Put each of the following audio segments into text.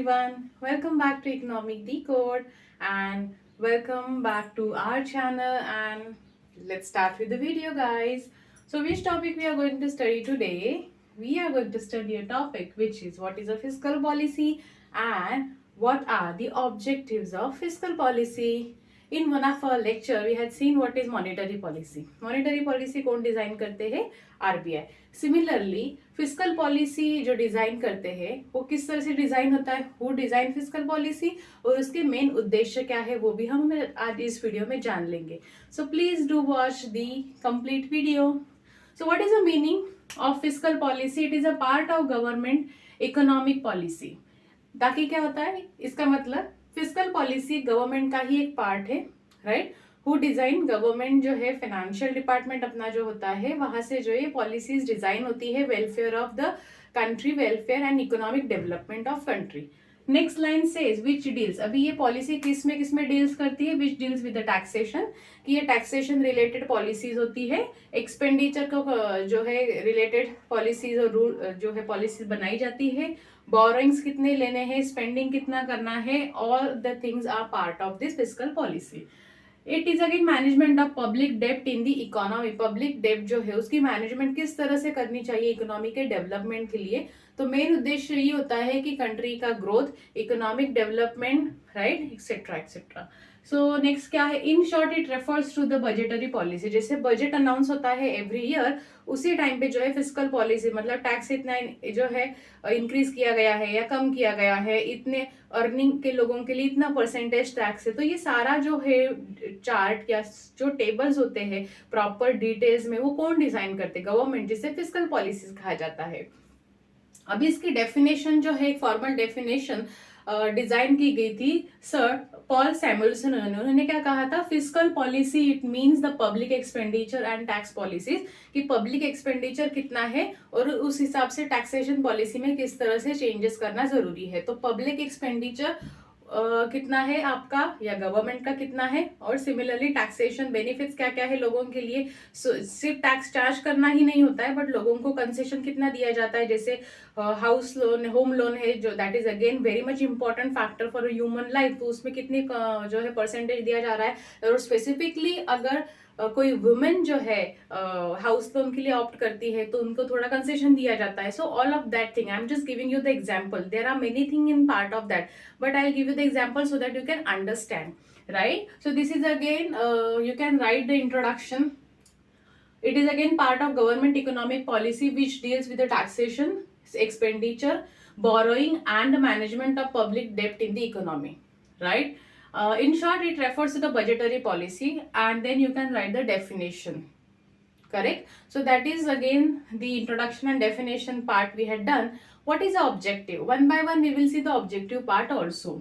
everyone. Welcome back to Economic Decode and welcome back to our channel and let's start with the video guys. So which topic we are going to study today? We are going to study a topic which is what is a fiscal policy and what are the objectives of fiscal policy. In one of our lecture we had seen what is monetary policy. Monetary policy कौन design करते हैं? RBI. Similarly fiscal policy जो design करते हैं वो किस तरह से डिजाइन होता है, हु डिजाइन फिस्कल पॉलिसी और उसके मेन उद्देश्य क्या है वो भी हम आज इस वीडियो में जान लेंगे. So please do watch the complete video. So what is the meaning of fiscal policy? It is a part of government economic policy. ताकि क्या होता है, इसका मतलब फिस्कल पॉलिसी गवर्नमेंट का ही एक पार्ट है, राइट. हु डिजाइन, गवर्नमेंट जो है फाइनेंशियल डिपार्टमेंट अपना जो होता है वहां से जो ये पॉलिसीज डिजाइन होती है welfare of the country, welfare and economic development of country. Next line says which deals. अभी ये पॉलिसी किस में डील्स करती है? Which deals with the taxation, कि ये टैक्सेशन रिलेटेड पॉलिसीज होती है. एक्सपेंडिचर को जो है रिलेटेड पॉलिसीज और रूल जो है पॉलिसीज बनाई जाती है. बोरोइंग्स कितने लेने हैं, स्पेंडिंग कितना करना है, all the things are part of this fiscal policy. It is again management of public dept in the economy. Public डेप्ट जो है उसकी मैनेजमेंट किस तरह से करनी चाहिए इकोनॉमी के डेवलपमेंट के लिए. तो मेन उद्देश्य ये होता है कि कंट्री का growth, economic development, right, etcetera etcetera. So next क्या है? In short it refers to the budgetary policy. जैसे बजट अनाउंस होता है एवरी ईयर, उसी टाइम पे जो है फिस्कल पॉलिसी मतलब टैक्स इतना जो है इंक्रीज किया गया है या कम किया गया है, इतने अर्निंग के लोगों के लिए इतना परसेंटेज टैक्स है. तो ये सारा जो है चार्ट या जो टेबल्स होते हैं प्रॉपर डिटेल्स में वो कौन डिजाइन करते? गवर्नमेंट, जिसे फिस्कल पॉलिसीज कहा जाता है. अभी इसकी डेफिनेशन जो है, एक फॉर्मल डेफिनेशन डिजाइन की गई थी सर पॉल सैमुअल्सन. उन्होंने क्या कहा था? Fiscal policy it means the public expenditure and tax policies, कि पब्लिक एक्सपेंडिचर कितना है और उस हिसाब से टैक्सेशन पॉलिसी में किस तरह से चेंजेस करना जरूरी है. तो पब्लिक एक्सपेंडिचर कितना है आपका या गवर्नमेंट का कितना है, और सिमिलरली टैक्सेशन बेनिफिट्स क्या क्या है लोगों के लिए. सिर्फ टैक्स चार्ज करना ही नहीं होता है बट लोगों को कंसेशन कितना दिया जाता है. जैसे हाउस लोन, होम लोन है जो, that is again very much important factor for human life. तो उसमें कितनी जो है परसेंटेज दिया जा रहा है. और स्पेसिफिकली अगर कोई वुमेन जो है हाउस लोन के लिए ऑप्ट करती है तो उनको थोड़ा कंसेशन दिया जाता है. So all of that thing I am just giving you the example. There are many thing in part of that but I will give you the example so that you can understand, right. So this is again you can write the introduction. It is again part of government economic policy which deals with the taxation, expenditure, borrowing and the management of public debt in the economy, right. In short, it refers to the budgetary policy and then you can write the definition, correct. So that is again the introduction and definition part we had done. What is the objective? One by one we will see the objective part also.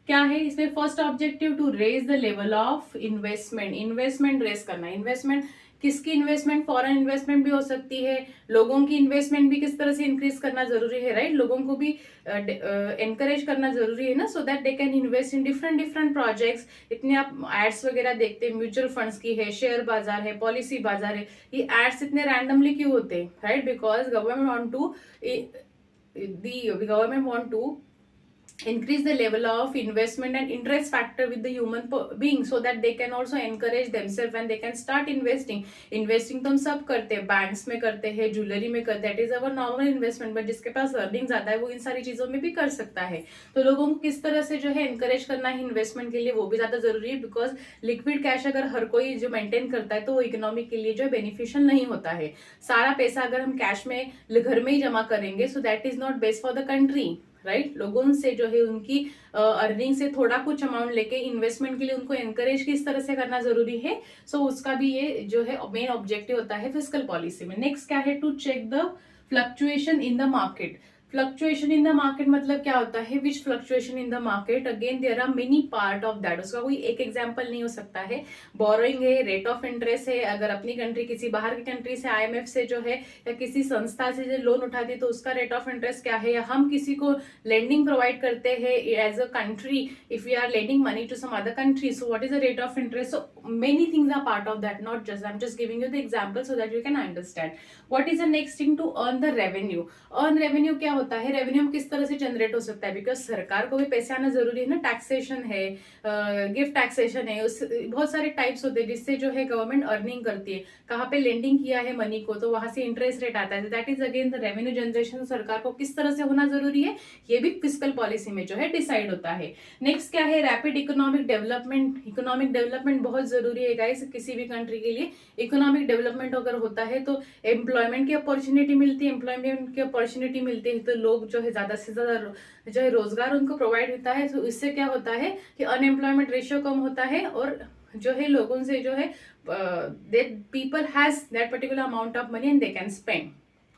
क्या है इसमें? First objective to raise the level of investment. Investment raise करना. Investment किसकी? Investment foreign investment भी हो सकती है, लोगों की इन्वेस्टमेंट भी किस तरह से इंक्रीज करना जरूरी है, राइट. लोगों को भी एनकरेज करना जरूरी है ना, so that they can invest in different different projects. इतने आप एड्स वगैरह देखते हैं, म्यूचुअल फंड्स की है, शेयर बाजार है, पॉलिसी बाजार है. ये एड्स इतने रैंडमली क्यों होते हैं, right? Because government want to increase the level of investment and interest factor with the human being so that they can also encourage themselves and they can start investing तो हम सब करते हैं, banks में करते हैं, ज्वेलरी में करते हैं, that is our normal investment. But जिसके पास अर्निंग ज्यादा है वो इन सारी चीजों में भी कर सकता है. तो लोगों को किस तरह से जो है एनकरेज करना है इन्वेस्टमेंट के लिए वो भी ज्यादा जरूरी है. बिकॉज लिक्विड कैश अगर हर कोई जो मेंटेन करता है तो वो इकोनॉमी के लिए जो है बेनिफिशियल नहीं होता है. सारा पैसा अगर हम कैश में घर में ही जमा करेंगे सो that is not best for the country, right. लोगों से जो है उनकी अर्निंग से थोड़ा कुछ अमाउंट लेके इन्वेस्टमेंट के लिए उनको एनकरेज किस तरह से करना जरूरी है. सो उसका भी ये जो है मेन ऑब्जेक्टिव होता है फिस्कल पॉलिसी में. नेक्स्ट क्या है? To check the fluctuation in the market. Fluctuation in the market मतलब क्या होता है? Which fluctuation in the market? Again there are many part of that. उसका कोई एक एग्जांपल नहीं हो सकता है. बोरोइंग है, रेट ऑफ इंटरेस्ट है. अगर अपनी कंट्री किसी बाहर की कंट्री से आईएमएफ से जो है या किसी संस्था से जो लोन उठाती है तो उसका रेट ऑफ इंटरेस्ट क्या है, या हम किसी को लेंडिंग प्रोवाइड करते हैं as a country, if you are lending money to some other country, so what is the rate of interest. So many things are part of that, not just I am just giving you the example so that you can understand. What is the next thing? To earn the revenue. Earn revenue क्या होता होता है, revenue किस तरह से generate हो सकता है, बिकॉज सरकार को भी पैसे आना जरूरी है ना, टैक्सेशन है, गिफ्ट टैक्सेशन है, उस बहुत सारे टाइप्स होते हैं जिससे जो है गवर्नमेंट अर्निंग करती है। कहाँ पे लेंडिंग किया है मनी को तो वहां से इंटरेस्ट रेट आता है, that is again the revenue generation. सरकार को किस तरह से होना जरूरी है ये भी फिस्कल पॉलिसी में जो है डिसाइड होता है। नेक्स्ट क्या है, rapid economic development. Economic development बहुत जरूरी है गाइस किसी भी कंट्री के लिए। इकोनॉमिक डेवलपमेंट अगर होता है तो एम्प्लॉयमेंट की अपॉर्चुनिटी मिलती है, एम्प्लॉयमेंट की अपॉर्चुनिटी मिलती है तो लोग जो है ज्यादा से ज्यादा जो है रोजगार उनको प्रोवाइड होता है। तो इससे क्या होता है कि अनएम्प्लॉयमेंट रेशियो कम होता है और जो है लोगों से जो है people has that particular amount of money and they can spend.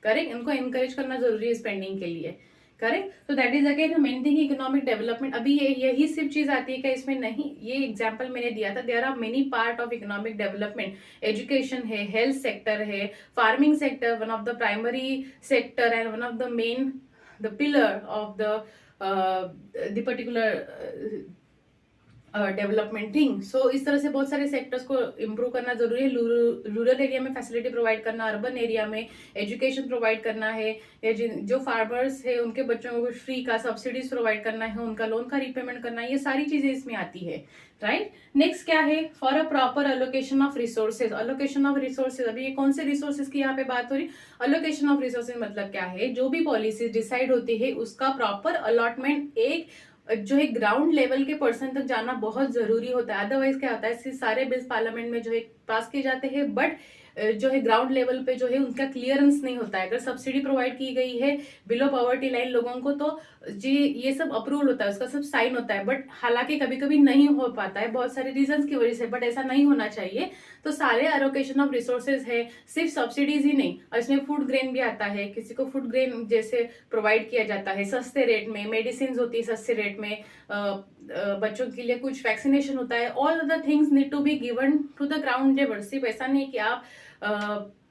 Correct, इनको एनकरेज करना जरूरी है स्पेंडिंग के लिए। करेक्ट, तो that is again main thing economic development. अभी यही सिर्फ चीज आती है क्या इसमें, नहीं, ये एग्जांपल मैंने दिया था। There are many part of economic development. Education है, हेल्थ सेक्टर है, farming sector one of the primary sector and one of the main the pillar of the particular development thing. So इस तरह से बहुत सारे सेक्टर्स को improve करना जरूरी है। रूरल एरिया में फैसिलिटी प्रोवाइड करना, अर्बन एरिया में एजुकेशन प्रोवाइड करना है, या जो फार्मर्स है उनके बच्चों को फ्री का सब्सिडीज प्रोवाइड करना है, उनका लोन का रीपेमेंट करना है, ये सारी चीजें इसमें आती है। राइट, नेक्स्ट क्या है, for a proper allocation of resources. Allocation of resources, अभी ये कौन से रिसोर्सेज की यहाँ पे बात हो रही। अलोकेशन ऑफ रिसोर्सेज मतलब क्या है, जो भी पॉलिसी डिसाइड होती है उसका प्रॉपर अलॉटमेंट एक जो है ग्राउंड लेवल के पर्सन तक जाना बहुत जरूरी होता है। अदरवाइज क्या होता है, सारे बिल्स पार्लियामेंट में जो है पास किए जाते हैं बट जो है ग्राउंड लेवल पे जो है उनका क्लियरेंस नहीं होता है। अगर सब्सिडी प्रोवाइड की गई है बिलो पॉवर्टी लाइन लोगों को तो जी ये सब अप्रूवल होता है, उसका सब साइन होता है, बट हालांकि कभी कभी नहीं हो पाता है बहुत सारे रीजंस की वजह से, बट ऐसा नहीं होना चाहिए। तो सारे एलोकेशन ऑफ रिसोर्सेज है, सिर्फ सब्सिडीज ही नहीं, और इसमें फूड ग्रेन भी आता है। किसी को फूड ग्रेन जैसे प्रोवाइड किया जाता है सस्ते रेट में, मेडिसिन होती है सस्ते रेट में, बच्चों के लिए कुछ वैक्सीनेशन होता है। All the things need to be given to the ground level. सिर्फ ऐसा नहीं कि आप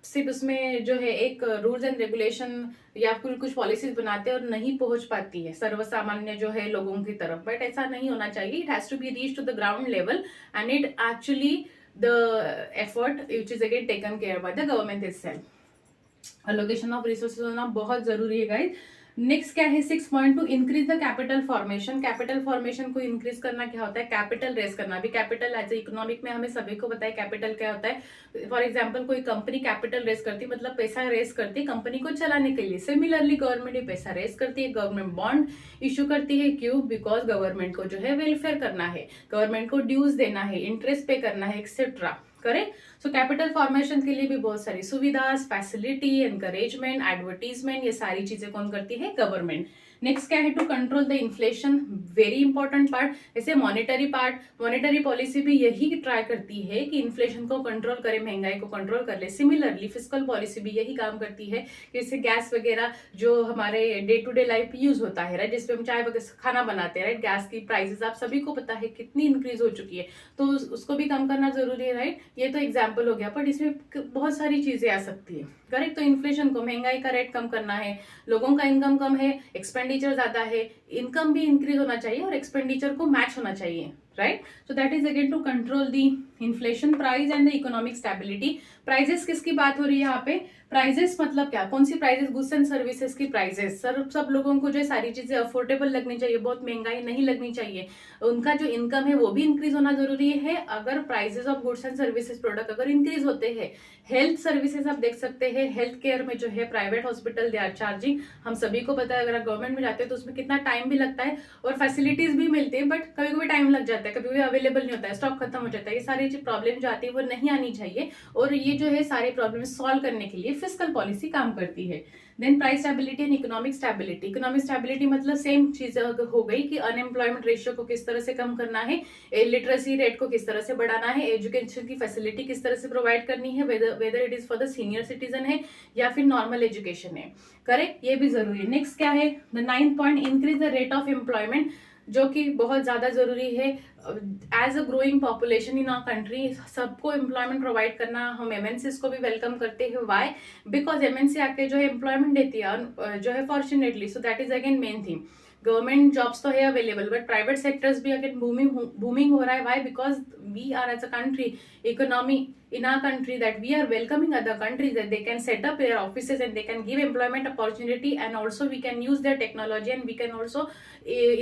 सिर्फ उसमें जो है एक रूल्स एंड रेगुलेशन या फिर कुछ पॉलिसीज बनाते हैं और नहीं पहुंच पाती है सर्वसामान्य जो है लोगों की तरफ, बट ऐसा नहीं होना चाहिए। It has to be reach to the ground level and it actually the effort which is again taken care by the government itself. Allocation of resources होना बहुत जरूरी है गाइस। नेक्स्ट क्या है 6.2, increase the capital formation. Capital formation को increase करना क्या होता है, कैपिटल रेस करना। अभी कैपिटल एज ए इकोनॉमिक में हमें सभी को पता है कैपिटल क्या होता है। फॉर एग्जांपल कोई कंपनी कैपिटल रेस करती है मतलब पैसा रेस करती है कंपनी को चलाने के लिए। सिमिलरली गवर्नमेंट भी पैसा रेस करती है, गवर्नमेंट बॉन्ड इशू करती है। क्यों, बिकॉज गवर्नमेंट को जो है वेलफेयर करना है, गवर्नमेंट को ड्यूज देना है, इंटरेस्ट पे करना है, etcetera. Correct, so capital formation के लिए भी बहुत सारी सुविधा, फैसिलिटी, एनकरेजमेंट, एडवर्टीजमेंट, ये सारी चीजें कौन करती है, गवर्नमेंट। नेक्स्ट क्या है, to control the inflation, very important part. जैसे मॉनेटरी पार्ट, मॉनेटरी पॉलिसी भी यही ट्राई करती है कि इन्फ्लेशन को कंट्रोल करे, महंगाई को कंट्रोल कर ले। सिमिलरली फिस्कल पॉलिसी भी यही काम करती है कि जैसे गैस वगैरह जो हमारे day to day life use होता है, राइट, जिसपे हम चाय वगैरह खाना बनाते हैं, राइट, गैस की प्राइसेस आप सभी को पता है कितनी इंक्रीज हो चुकी है, तो उसको भी कम करना जरूरी है, राइट। ये तो एग्जाम्पल हो गया, बट इसमें बहुत सारी चीजें आ सकती है। करेक्ट, तो इन्फ्लेशन को, महंगाई का रेट कम करना है, लोगों का इनकम कम है, एक्सपेंडिचर ज्यादा है, इनकम भी इंक्रीज होना चाहिए और एक्सपेंडिचर को मैच होना चाहिए, right. So that is again to control the inflation, price and the economic stability. Prices किसकी बात हो रही है यहाँ पे, प्राइजेस मतलब क्या, कौन सी प्राइजेस, गुड्स एंड सर्विसेज की प्राइजेस। सब लोगों को जो है सारी चीजें अफोर्डेबल लगनी चाहिए, बहुत महंगाई नहीं लगनी चाहिए, उनका जो इनकम है वो भी इंक्रीज होना जरूरी है। अगर prices of goods and services product अगर इंक्रीज होते हैं, हेल्थ सर्विसेज आप देख सकते हैं, हेल्थ केयर में जो है private hospital they are charging, हम सभी को पता है, अगर आप गवर्नमेंट में जाते हैं तो उसमें कितना टाइम भी लगता है और फैसिलिटीज भी मिलती है, बट कभी कभी टाइम लग जाता है, कभी कभी अवेलेबल नहीं होता है, स्टॉक खत्म हो जाता है। ये सारी प्रॉब्लम जो आती है वो नहीं आनी चाहिए, और ये जो है सारे प्रॉब्लम सॉल्व करने के लिए फिस्कल पॉलिसी काम करती है। Then price stability and economic stability. Economic stability मतलब सेम चीज हो गई कि अनएम्प्लॉयमेंट रेशियो को किस तरह से कम करना है, लिटरेसी रेट को किस तरह से बढ़ाना है, एजुकेशन की फैसिलिटी किस तरह से प्रोवाइड करनी है, whether it is for the senior citizen है या फिर नॉर्मल एजुकेशन है। करेक्ट, ये भी जरूरी है। नेक्स्ट क्या है, the 9th point, increase the rate of employment, जो कि बहुत ज्यादा जरूरी है। As a growing population in our country, सबको एम्प्लॉयमेंट प्रोवाइड करना, हम एमएनसीज को भी वेलकम करते हैं। व्हाई, बिकॉज एमएनसी आके जो है एम्प्लॉयमेंट देती है जो है fortunately, so that is again main thing. Government jobs तो है अवेलेबल, बट प्राइवेट सेक्टर्स भी अगेन बूमिंग हो रहा है. Why? Because we are as a country economy in our country that we are welcoming other countries that they can set up their offices and they can give employment opportunity, and also we can use their technology and we can also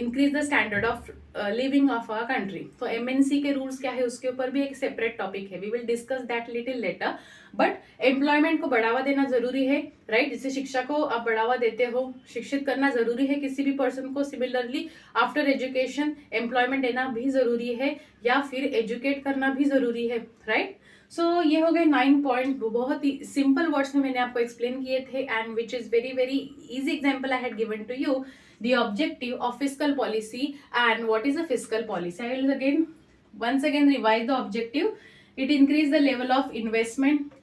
increase the standard of living of our country. तो MNC के rules क्या है उसके ऊपर भी एक separate topic है, we will discuss that little later. But employment को बढ़ावा देना जरूरी है, राइट? जिससे शिक्षा को आप बढ़ावा देते हो, शिक्षित करना जरूरी है किसी भी पर्सन को. सिमिलरली आफ्टर एजुकेशन एम्प्लॉयमेंट देना भी जरूरी है, या फिर एजुकेट करना भी जरूरी है, राइट? सो ये हो गए 9 पॉइंट, बहुत ही सिंपल वर्ड्स में मैंने आपको एक्सप्लेन किए थे, and which is very very easy example I had given to you. The objective of fiscal policy and what is a fiscal policy. I will once again revise the objective. It increase the level of investment.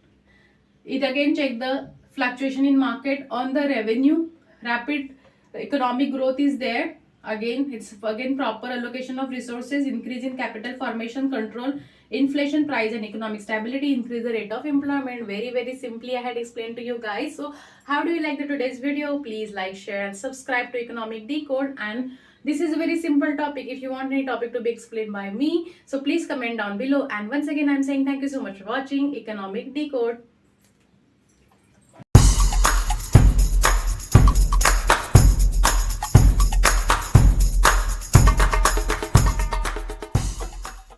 It again check the fluctuation in market on the revenue. Rapid economic growth is there. Again, it's again proper allocation of resources, increase in capital formation, control inflation, price and economic stability, increase the rate of employment. Very very simply I had explained to you guys. So how do you like the today's video? Please like, share and subscribe to Economic Decode. And this is a very simple topic. If you want any topic to be explained by me, so please comment down below. And once again I'm saying thank you so much for watching Economic Decode.